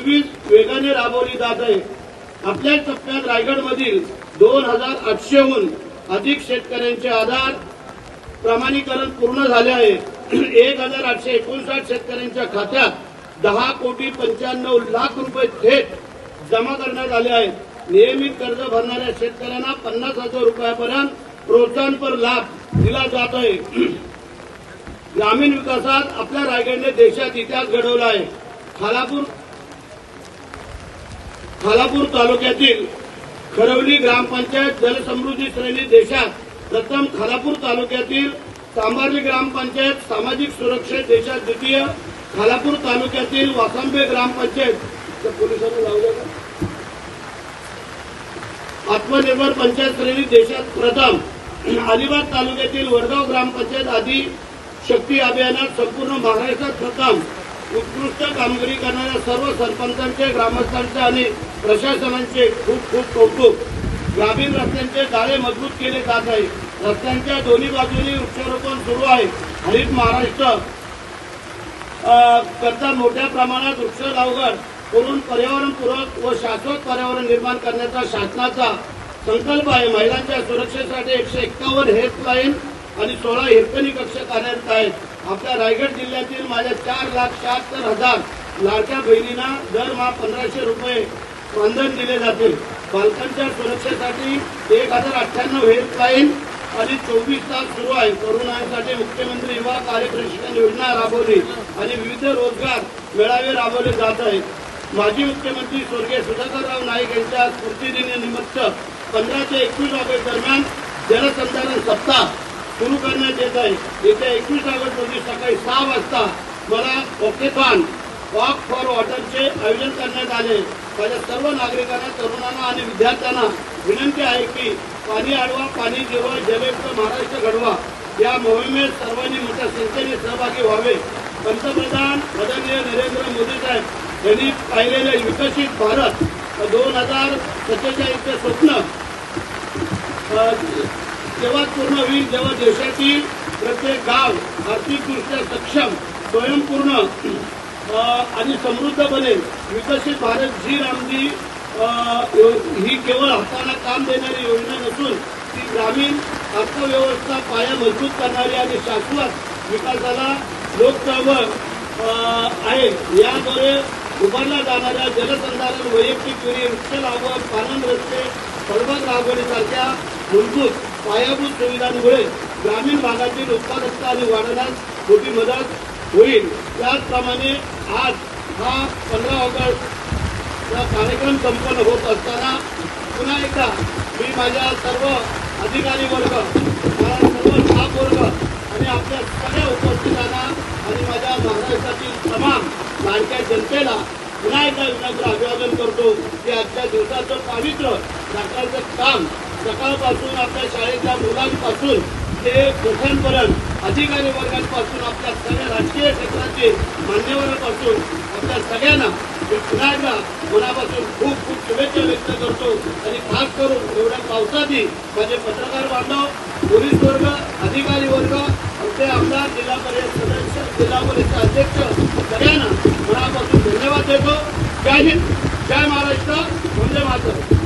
तजवीज वेगाने राबवली जात आहे। आपल्या टप्प्यात रायगडमधील 2800हून अधिक शेतकऱ्यांचे आधार प्रमाणीकरण पूर्ण झाले आहे। 1859 शेतकऱ्यांच्या खात्यात 10,95,00,000 रुपये थेट जमा करण्यात आले आहेत। नियमित कर्ज भरणाऱ्या शेतकऱ्यांना 50,000 रुपयापर्यंत प्रोत्साहनपर लाभ दिला जात आहे। ग्रामीण विकासात आपल्या रायगडने देशात इतिहास घडवला आहे। खालापूर तालुक्यातील खरवली ग्रामपंचायत जलसमृद्धी श्रेणी देशात प्रथम, खालापूर तालुक्यातील सांबार्ली ग्रामपंचायत सामाजिक सुरक्षेत देशात द्वितीय, खालापूर तालुक्यातील वासंबे ग्रामपंचायत पोलिसांनी लावलं आत्मनिर्भर पंचायत श्रेणी देशात प्रथम, अलिबाग तालुक्यातील वडगाव ग्रामपंचायत आदी शक्ती अभियानात संपूर्ण महाराष्ट्रात प्रथम। उत्कृष्ट कामगिरी करणाऱ्या सर्व सरपंचांचे, ग्रामस्थांचे आणि प्रशासनांचे खूप खूप कौतुक। ग्रामीण रस्त्यांचे जाळे मजबूत केले जात आहे। रस्त्यांच्या दोन्ही बाजूनी वृक्षारोपण सुरू आहे। हरित महाराष्ट्र करता मोठ्या प्रमाणात वृक्ष लागवड करून पर्यावरणपूरक व शाश्वत पर्यावरण निर्माण करण्याचा शासनाचा संकल्प आहे। महिलांच्या सुरक्षेसाठी 151 हेल्पलाईन आणि 16 हिरकणी कक्ष कार्यरत आहेत। आपल्या रायगड जिल्ह्यातील माझ्या 4,76,000 लाडक्या बहिणींना दरमहा 1,500 रुपये मानधन दिले जातील। बालकांच्या सुरक्षेसाठी 1,098 हेल्पलाईन आणि 24 तास सुरू आहे। तरुणांसाठी मुख्यमंत्री युवा कार्य प्रशिक्षण योजना राबवली आणि विविध रोजगार मेळावे राबवले जात आहेत। माजी मुख्यमंत्री स्वर्गीय सुधाकरराव नाईक यांच्या स्मृतिदिनानिमित्त 15 ते 21 ऑगस्ट दरम्यान जलसंधारण सप्ताह सुरू करण्यात येत आहे। येत्या 21 ऑगस्ट रोजी सकाळी 6 वाजता मला वॉकेथॉन वॉक फॉर वॉटरचे आयोजन करण्यात आले। माझ्या सर्व नागरिकांना, तरुणांना आणि विद्यार्थ्यांना विनंती आहे की पाणी अडवा, पाणी जिरवा, जलयुक्त महाराष्ट्र घडवा या मोहिमेत सर्वांनी मोठ्या संख्येने सहभागी व्हावे। पंतप्रधान आदरणीय नरेंद्र मोदी साहेब यांनी पाहिलेले विकसित भारत 2047चे स्वप्न तेव्हा पूर्ण होईल जेव्हा देशातील प्रत्येक गाव आर्थिकदृष्ट्या सक्षम, स्वयंपूर्ण आणि समृद्ध बनेल। विकसित भारत जी रामजी ही केवळ हाताला काम देणारी योजना नसून ती ग्रामीण अर्थव्यवस्था पाया मजबूत करणारी आणि शाश्वत विकासाला लोकचळवळ आहे। याद्वारे उभारल्या जाणाऱ्या जलसंधारण, वैयक्तिक विहीर, वृक्ष लागवड, पाणंद रस्ते, फळबाग लागवडीसारख्या मूलभूत पायाभूत सुविधांमुळे ग्रामीण भागातील उत्पादकता आणि वाढण्यास मोठी मदत होईल। त्याचप्रमाणे आज हा 15 ऑगस्टचा कार्यक्रम संपन्न होत असताना पुन्हा एकदा मी माझ्या सर्व अधिकारी वर्ग, माझा सर्व स्टाफ वर्ग आणि आपल्या सगळ्या उपस्थितांना आणि माझ्या महाराष्ट्रातील तमाम लाडक्या जनतेला पुन्हा एकदा विनम्र अभिवादन करतो की आजच्या दिवसाचं पावित्र्य सरकारचं काम सकाळपासून आपल्या शाळेतल्या मुलांपासून ते मोठ्यांपर्यंत, अधिकारी वर्गांपासून आपल्या सगळ्या राजकीय क्षेत्राचे मान्यवरांपासून आपल्या सगळ्यांना मी पुन्हा एकदा मनापासून खूप खूप शुभेच्छा व्यक्त करतो। आणि खास करून एवढ्या पावसातही माझे पत्रकार बांधव, पोलीस वर्ग, अधिकारी वर्ग, आमचे आमदार, जिल्हा परिषद सदस्य, जिल्हा परिषद अध्यक्ष सगळ्यांना मनापासून धन्यवाद देतो। जय हिंद, जय महाराष्ट्र, वंदे मातरम।